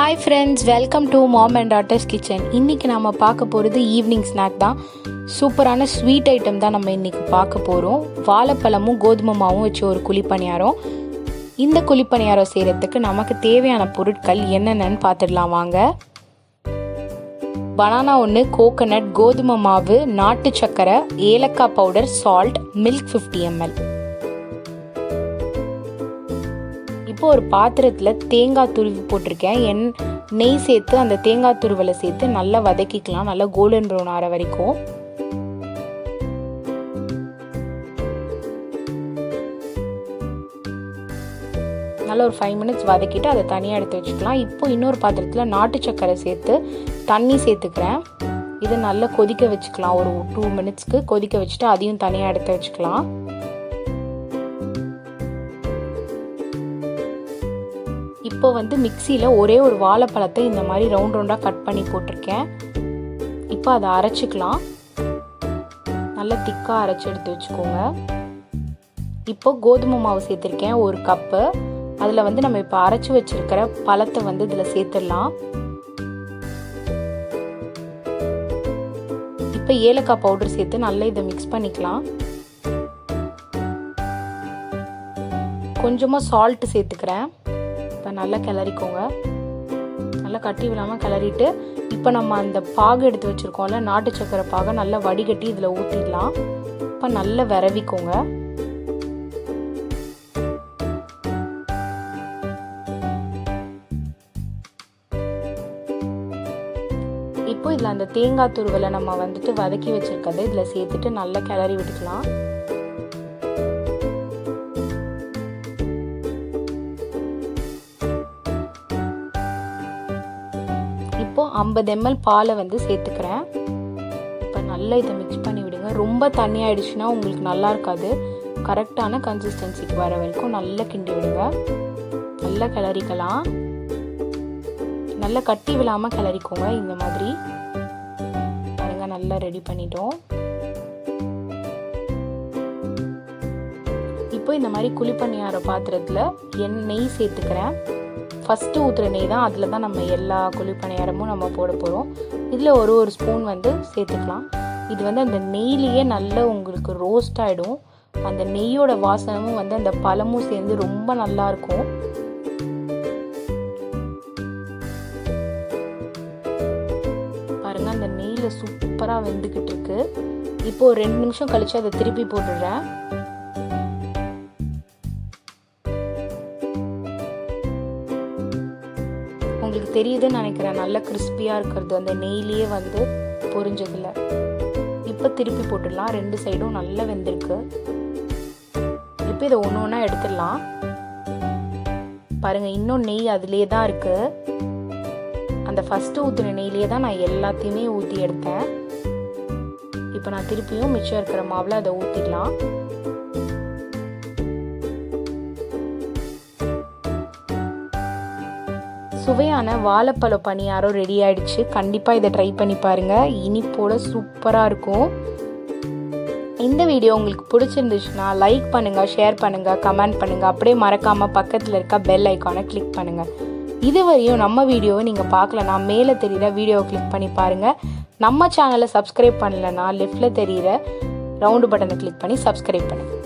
Hi friends, welcome to mom and daughters kitchen. இன்றைக்கி நம்ம பார்க்க போகிறது ஈவினிங் ஸ்நாக் தான். சூப்பரான ஸ்வீட் ஐட்டம் தான் நம்ம இன்றைக்கி பார்க்க போகிறோம். வாழைப்பழமும் கோதுமை மாவும் வச்சு ஒரு குழிப்பணியாரம். இந்த குழிப்பணியாரம் செய்கிறதுக்கு நமக்கு தேவையான பொருட்கள் என்னென்னு பார்த்துடலாம் வாங்க. பனானா 1, கோகோனட், கோதுமை மாவு, நாட்டு சக்கரை, ஏலக்காய் பவுடர், சால்ட், மில்க் 50 ml. இப்போ ஒரு பாத்திரத்தில் தேங்காய் துருவி போட்டிருக்கேன். நெய் சேர்த்து அந்த தேங்காய் துருவலை சேர்த்து நல்லா வதக்கிக்கலாம், நல்லா கோல்டன் ப்ரௌன் ஆகிற வரைக்கும். நல்லா ஒரு 5 minutes வதக்கிட்டு அதை தனியாக எடுத்து வச்சுக்கலாம். இப்போ இன்னொரு பாத்திரத்தில் நாட்டு சக்கரை சேர்த்து தண்ணி சேர்த்துக்கிறேன். இதை நல்லா கொதிக்க வச்சுக்கலாம். ஒரு 2 minutesக்கு கொதிக்க வச்சுட்டு அதையும் தனியாக எடுத்து வச்சுக்கலாம். இப்போ மிக்சியில் ஒரே ஒரு வாழைப்பழத்தை இந்த மாதிரி ரவுண்ட் ரவுண்டாக கட் பண்ணி போட்டிருக்கேன். இப்போ அதை அரைச்சிக்கலாம். நல்லா திக்காக அரைச்சி எடுத்து வச்சுக்கோங்க. இப்போ கோதுமை மாவு சேர்த்துருக்கேன் 1 கப்பு. அதில் நம்ம இப்போ அரைச்சி வச்சிருக்கிற பழத்தை இதில் சேர்த்துடலாம். இப்போ ஏலக்காய் பவுடர் சேர்த்து நல்லா இதை மிக்ஸ் பண்ணிக்கலாம். கொஞ்சமாக சால்ட்டு சேர்த்துக்கிறேன். இப்போ நல்லா கிளறிக்கோங்க. நல்லா கட்டி விடாமல் கிளறிட்டு இப்போ நம்ம அந்த பாகு எடுத்து வச்சுருக்கோம்ல, நாட்டு சக்கரை பாகை நல்லா வடிகட்டி இதில் ஊற்றிடலாம். இப்போ நல்லா விரவிக்கோங்க. இப்போ இதில் அந்த தேங்காய் துருவலை நம்ம வதக்கி வச்சுருக்கதை இதில் சேர்த்துட்டு நல்லா கிளறி விட்டுக்கலாம். இப்போ 50 ml பாலை சேர்த்துக்கிறேன். இப்போ நல்லா இதை மிக்ஸ் பண்ணி விடுங்க. ரொம்ப தண்ணி ஆயிடுச்சுன்னா உங்களுக்கு நல்லா இருக்காது. கரெக்டான கன்சிஸ்டன்சிக்கு வர வரைக்கும் நல்லா கிண்டி விடுங்க. நல்லா கிளறிக்கலாம். நல்லா கட்டி விடாமல் கிளறிக்கோங்க. இந்த மாதிரி பாருங்க, நல்லா ரெடி பண்ணிட்டோம். இப்போ இந்த மாதிரி குழிப்பணியார பாத்திரத்தில் நெய் சேர்த்துக்கிறேன். ஃபஸ்ட்டு ஊற்றுற நெய் தான், அதில் தான் நம்ம எல்லா குழிப்பணியாரமும் நம்ம போட போகிறோம். இதில் ஒரு ஸ்பூன் சேர்த்துக்கலாம். இது அந்த நெய்லேயே நல்லா உங்களுக்கு ரோஸ்ட் ஆகிடும். அந்த நெய்யோட வாசனமும் அந்த பழமும் சேர்ந்து ரொம்ப நல்லாயிருக்கும். பாருங்கள், அந்த நெய்யில் சூப்பராக வெந்துக்கிட்டு இருக்கு. இப்போ ஒரு 2 நிமிஷம் கழித்து அதை திருப்பி போட்டுடுறேன். உங்களுக்கு தெரியுதுன்னு நினைக்கிறேன், நல்லா கிறிஸ்பியாக இருக்கிறது அந்த நெய்லேயே பொரிஞ்சதில்ல. இப்போ திருப்பி போட்டுடலாம். 2 சைடும் நல்லா வெந்திருக்கு. இப்போ இதை ஒன்று ஒன்றா எடுத்துடலாம். பாருங்கள், இன்னும் நெய் அதிலே தான் இருக்குது. அந்த ஃபஸ்ட்டு ஊற்றின நெய்லேயே தான் நான் எல்லாத்தையுமே ஊற்றி எடுத்தேன். இப்போ நான் திருப்பியும் மிச்சம் இருக்கிற மாவில் அதை ஊற்றிடலாம். சுவையான வாழைப்பழ பணியாரம் ரெடி ஆயிடுச்சு. கண்டிப்பாக இதை ட்ரை பண்ணி பாருங்கள். இனிப்போட சூப்பராக இருக்கும். இந்த வீடியோ உங்களுக்கு பிடிச்சிருந்துச்சுன்னா லைக் பண்ணுங்கள், ஷேர் பண்ணுங்கள், கமெண்ட் பண்ணுங்கள். அப்படியே மறக்காமல் பக்கத்தில் இருக்க பெல் ஐக்கானை கிளிக் பண்ணுங்கள். இதுவரையும் நம்ம வீடியோவை நீங்கள் பார்க்கலன்னா மேலே தெரிகிற வீடியோவை கிளிக் பண்ணி பாருங்கள். நம்ம சேனலை சப்ஸ்கிரைப் பண்ணலைன்னா லெஃப்டில் தெரிகிற ரவுண்டு பட்டனை கிளிக் பண்ணி சப்ஸ்கிரைப் பண்ணுங்கள்.